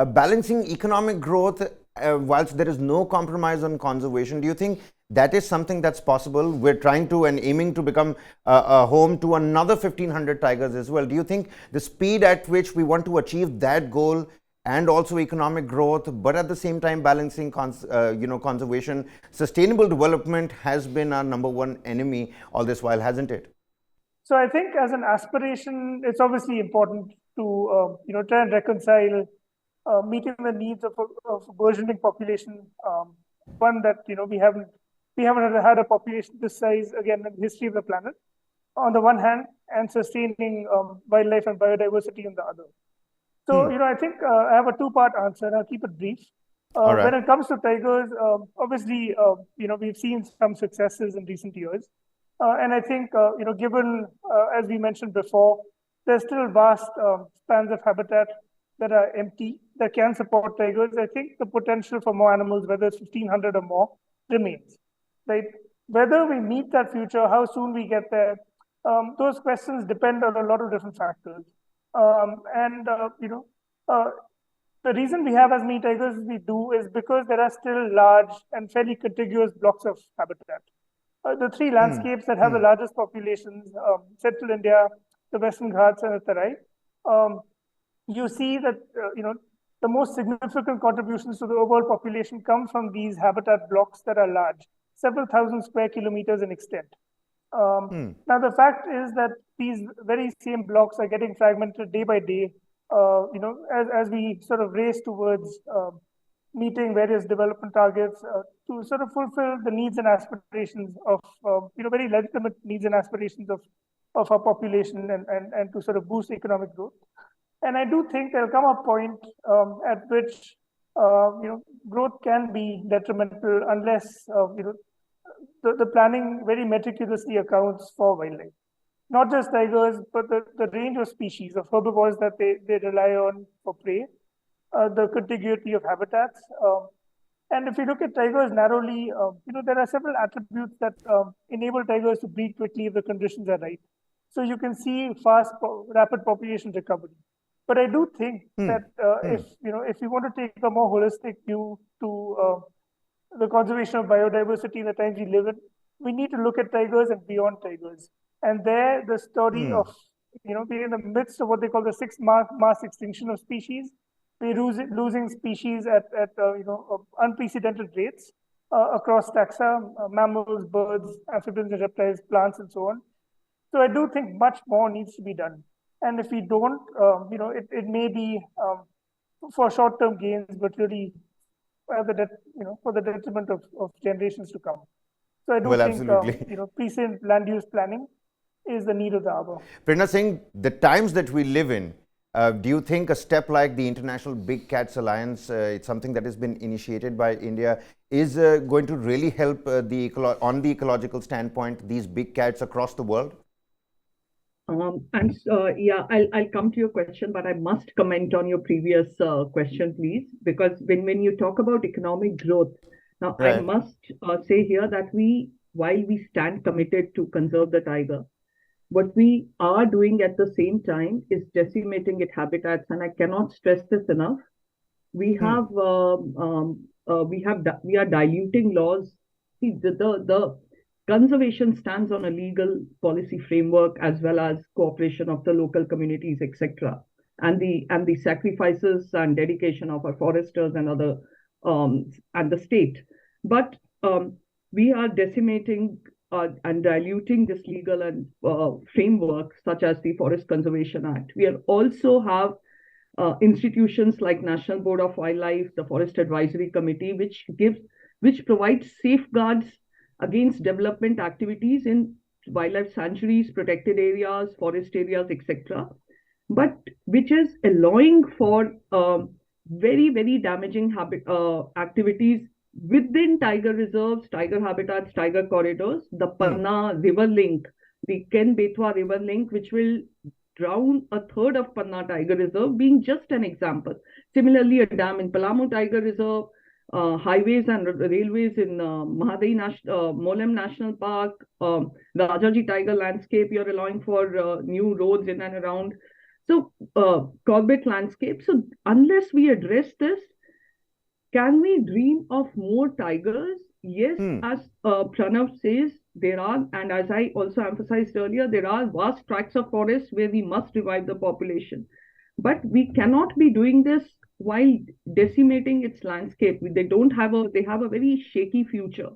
balancing economic growth whilst there is no compromise on conservation. Do you think that is something that's possible? We're trying to and aiming to become a home to another 1,500 tigers as well. Do you think the speed at which we want to achieve that goal and also economic growth, but at the same time balancing conservation, sustainable development has been our number one enemy all this while, hasn't it? So I think as an aspiration, it's obviously important to try and reconcile meeting the needs of a burgeoning population, one that we haven't had a population this size again in the history of the planet, on the one hand, and sustaining wildlife and biodiversity on the other. So I think I have a two-part answer. I'll keep it brief. All right. When it comes to tigers, obviously we've seen some successes in recent years, and I think given as we mentioned before, there's still vast spans of habitat that are empty that can support tigers. I think the potential for more animals, whether it's 1,500 or more, remains. Right? Whether we meet that future, how soon we get there, those questions depend on a lot of different factors. The reason we have as many tigers as we do is because there are still large and fairly contiguous blocks of habitat. The three landscapes that have the largest populations, Central India, the Western Ghats, and the Tarai, you see that the most significant contributions to the overall population come from these habitat blocks that are large, several thousand square kilometers in extent. Now, the fact is that these very same blocks are getting fragmented day by day, as we sort of race towards meeting various development targets to sort of fulfill the needs and aspirations of, very legitimate needs and aspirations of our population and to sort of boost economic growth. And I do think there'll come a point at which, growth can be detrimental unless, the planning very meticulously accounts for wildlife. Not just tigers, but the range of species of herbivores that they rely on for prey, the contiguity of habitats. And if you look at tigers narrowly, there are several attributes that enable tigers to breed quickly if the conditions are right. So you can see rapid population recovery. But I do think that if you want to take a more holistic view to the conservation of biodiversity in the times we live in, we need to look at tigers and beyond tigers. And there, the story of being in the midst of what they call the sixth mass extinction of species, we're losing species at unprecedented rates across taxa, mammals, birds, amphibians and reptiles, plants, and so on. So I do think much more needs to be done. And if we don't, it may be for short-term gains, but really for the detriment of generations to come. So I do think prescient land use planning is the need of the hour. Prerna Singh, the times that we live in, do you think a step like the International Big Cats Alliance, it's something that has been initiated by India, is going to really help on the ecological standpoint, these big cats across the world? I'll come to your question, but I must comment on your previous question, please, because when you talk about economic growth, now right. I must say here that while we stand committed to conserve the tiger, what we are doing at the same time is decimating its habitats, and I cannot stress this enough. We are diluting laws. See, the conservation stands on a legal policy framework as well as cooperation of the local communities, etc., and the sacrifices and dedication of our foresters and other and the state. But we are decimating and diluting this legal and framework, such as the Forest Conservation Act. We also have institutions like National Board of Wildlife, the Forest Advisory Committee, which provides safeguards against development activities in wildlife sanctuaries, protected areas, forest areas, etc., but which is allowing for very, very damaging activities within tiger reserves, tiger habitats, tiger corridors, the Panna river link, the Ken-Betwa river link, which will drown a third of Panna Tiger Reserve, being just an example. Similarly, a dam in Palamu Tiger Reserve, highways and railways in Molem National Park, Rajaji Tiger Landscape, you're allowing for new roads in and around. So, Corbett landscape. So, unless we address this, can we dream of more tigers? Yes, as Pranav says, there are, and as I also emphasized earlier, there are vast tracts of forest where we must revive the population. But we cannot be doing this while decimating its landscape. They have a very shaky future.